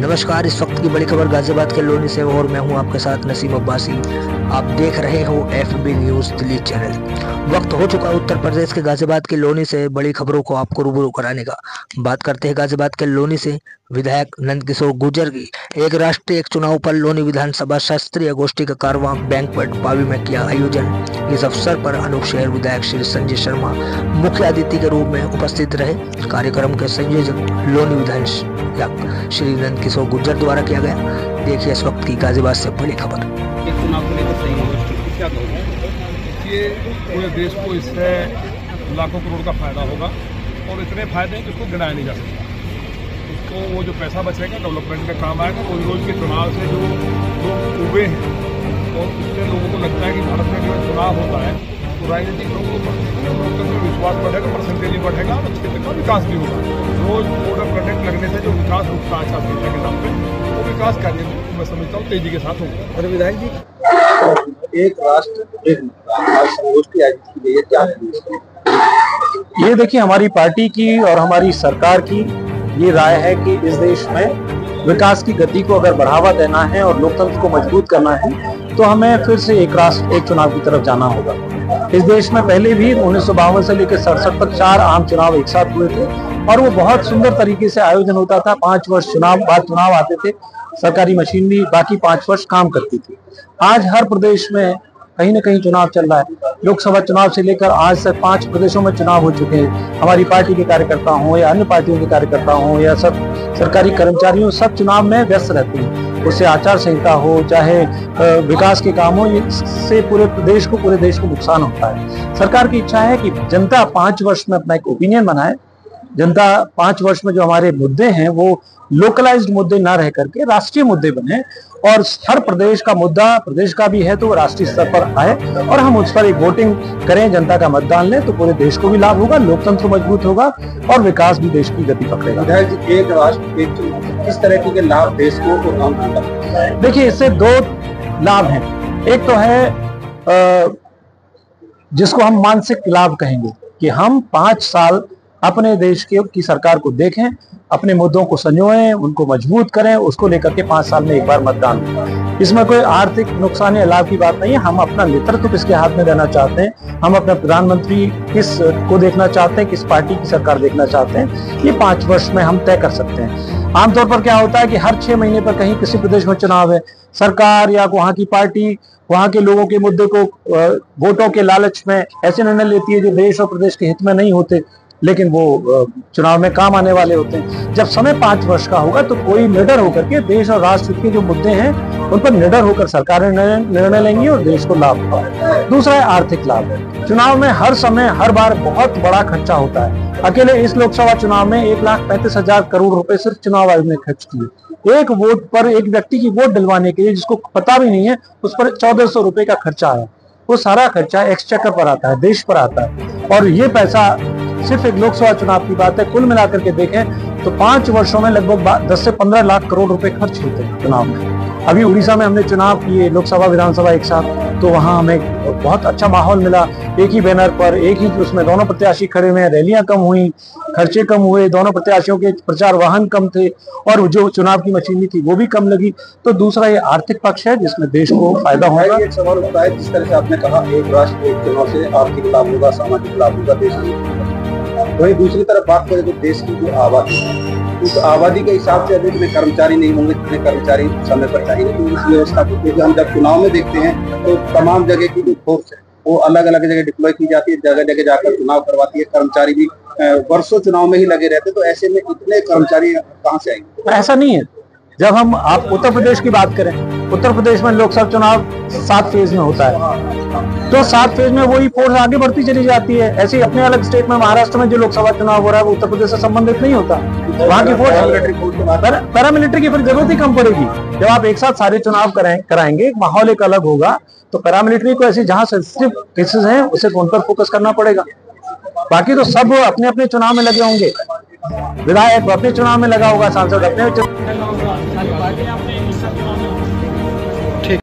नमस्कार। इस वक्त की बड़ी खबर गाजियाबाद के लोनी से और मैं हूं आपके साथ नसीम अब्बासी। आप देख रहे हो FB न्यूज़ दिल्ली चैनल। वक्त हो चुका उत्तर प्रदेश के गाजियाबाद के लोनी से बड़ी खबरों को आपको रूबरू कराने का। बात करते हैं गाजियाबाद के लोनी से विधायक नंदकिशोर गुर्जर की। एक राष्ट्रीय एक चुनाव पर लोनी विधानसभा शास्त्रीय गोष्ठी का कारवां बैंक्वेट पावी में किया आयोजन। इस अवसर पर अनूप शहर विधायक श्री संजय शर्मा मुख्य अतिथि के रूप में उपस्थित रहे। कार्यक्रम के संयोजक लोनी विधायक श्री नंदकिशोर गुर्जर द्वारा किया गया। देखिए इस वक्त की गाजियाबाद से बड़ी खबर। ये पूरे देश को इससे लाखों करोड़ का फायदा होगा और इतने फायदे हैं जिसको गिनाया नहीं जा सकता। तो वो जो पैसा बचेगा डेवलपमेंट का काम आएगा। रोज रोज के चुनाव से जो लोग उबे हैं और उससे लोगों को लगता है कि भारत में जो चुनाव होता है तो राजनीतिक लोगों को लोकतंत्र में विश्वास बढ़ेगा, परसेंटेज बढ़ेगा और क्षेत्र का विकास भी होगा। रोज कोड ऑफ कंडक्ट लगने से जो विकास रुकता है आचार संहिता के नाम पे, वो विकास कार्य मैं समझता हूँ तेजी के साथ होगा। अरे विधायक जी, एक राष्ट्र एक संगोष्ठी आयोजित की गई है, क्या है ये? देखिए, हमारी पार्टी की और हमारी सरकार की ये राय है कि इस देश में विकास की गति को अगर बढ़ावा देना है और लोकतंत्र को मजबूत करना है तो हमें फिर से एक राष्ट्र एक चुनाव की तरफ जाना होगा। इस देश में पहले भी 1952 से लेकर 67 तक 4 आम चुनाव एक साथ हुए थे और वो बहुत सुंदर तरीके से आयोजन होता था। 5 वर्ष चुनाव बाद चुनाव आते थे, सरकारी मशीनरी बाकी 5 वर्ष काम करती थी। आज हर प्रदेश में कहीं ना कहीं चुनाव चल रहा है। लोकसभा चुनाव से लेकर आज तक 5 प्रदेशों में चुनाव हो चुके हैं। हमारी पार्टी के कार्यकर्ता हों या अन्य पार्टियों के कार्यकर्ता हों या सब सरकारी कर्मचारी, सब चुनाव में व्यस्त रहते हैं। उससे आचार संहिता हो चाहे विकास के काम हो, इससे पूरे देश को नुकसान होता है। सरकार की इच्छा है कि जनता 5 वर्ष में अपना एक ओपिनियन बनाए। जनता 5 वर्ष में जो हमारे मुद्दे हैं वो लोकलाइज्ड मुद्दे ना रह करके राष्ट्रीय मुद्दे बने और हर प्रदेश का मुद्दा प्रदेश का भी है तो राष्ट्रीय स्तर पर आए और हम उस पर एक वोटिंग करें, जनता का मतदान लें तो पूरे देश को भी लाभ होगा, लोकतंत्र मजबूत होगा और विकास भी देश की गति पकड़ेगा। एक राष्ट्र एक चुनाव, किस तरह के लाभ देश को और आम जनता को? देखिए, इससे 2 लाभ हैं। एक तो है जिसको हम मानसिक लाभ कहेंगे कि हम 5 साल अपने देश की सरकार को देखें, अपने मुद्दों को संजोएं, उनको मजबूत करें, उसको लेकर के 5 साल में एक बार मतदान हो। इसमें कोई आर्थिक नुकसान या लाभ की बात नहीं है। हम अपना नेतृत्व किसके हाथ में देना चाहते हैं, हम अपना प्रधानमंत्री किस को देखना चाहते हैं, किस पार्टी की सरकार देखना चाहते हैं, ये 5 वर्ष में हम तय कर सकते हैं। आमतौर पर क्या होता है कि हर 6 महीने पर कहीं किसी प्रदेश में चुनाव है, सरकार या वहाँ की पार्टी वहाँ के लोगों के मुद्दे को वोटों के लालच में ऐसे निर्णय लेती है जो देश और प्रदेश के हित में नहीं होते, लेकिन वो चुनाव में काम आने वाले होते हैं। जब समय 5 वर्ष का होगा तो कोई निडर होकर के देश और राष्ट्र के जो मुद्दे हैं उन पर निडर होकर सरकारें निर्णय लेंगी और देश को लाभ होगा। दूसरा है आर्थिक लाभ। चुनाव में हर समय हर बार बहुत बड़ा खर्चा होता है। अकेले इस लोकसभा चुनाव में 1,35,000 करोड़ रुपए सिर्फ चुनाव आयोग ने खर्च किए। एक वोट पर, एक व्यक्ति की वोट डलवाने के लिए जिसको पता भी नहीं है, उस पर 1,400 रुपए का खर्चा आया। वो सारा खर्चा एक्सचेकर पर आता है, देश पर आता है और ये पैसा सिर्फ एक लोकसभा चुनाव की बात है। कुल मिलाकर के देखें तो 5 वर्षों में लगभग 10 से 15 लाख करोड़ रुपए खर्च होते हैं चुनाव में। अभी उड़ीसा में हमने चुनाव किए, लोकसभा विधानसभा एक साथ, तो वहां हमें बहुत अच्छा माहौल मिला। एक ही बैनर पर एक ही उसमें दोनों प्रत्याशी खड़े हुए, रैलियां कम हुई, खर्चे कम हुए, दोनों प्रत्याशियों के प्रचार वाहन कम थे और जो चुनाव की मशीनरी थी वो भी कम लगी। तो दूसरा ये आर्थिक पक्ष है जिसमें देश को फायदा होगा। एक सवाल होता है, जिस तरह से आपने कहा एक राष्ट्र एक चुनाव से आर्थिक लाभ होगा, सामाजिक लाभ होगा देश में, वही दूसरी तरफ बात करें तो देश की जो आबादी है उस आबादी के हिसाब से अभी इतने कर्मचारी नहीं होंगे जितने कर्मचारी समय पर चाहिए इस व्यवस्था को। क्योंकि हम जब चुनाव में देखते हैं तो तमाम जगह की जो फोर्स है वो अलग अलग जगह डिप्लॉय की जाती है, जगह जगह जाकर चुनाव करवाती है। कर्मचारी भी वर्षों चुनाव में ही लगे रहते हैं, तो ऐसे में इतने कर्मचारी कहाँ से आएंगे? ऐसा नहीं है। जब हम आप उत्तर प्रदेश की बात करें, उत्तर प्रदेश में लोकसभा चुनाव 7 फेज में होता है, तो 7 फेज में वही फोर्स आगे बढ़ती चली जाती है। ऐसे ही अपने अलग स्टेट में, महाराष्ट्र में जो लोकसभा चुनाव हो रहा है वो उत्तर प्रदेश से संबंधित नहीं होता। वहाँ की फोर्स पैरामिलिट्री की फिर जरूरत ही कम पड़ेगी। जब आप एक साथ सारे चुनाव कराएंगे, माहौल एक अलग होगा, तो पैरामिलिट्री को ऐसी जहाँ सेंसिटिव केसेस हैं उसे उन पर फोकस करना पड़ेगा। बाकी तो सब अपने अपने चुनाव में लगे होंगे। विधायक अपने चुनाव में लगा होगा, सांसद अपने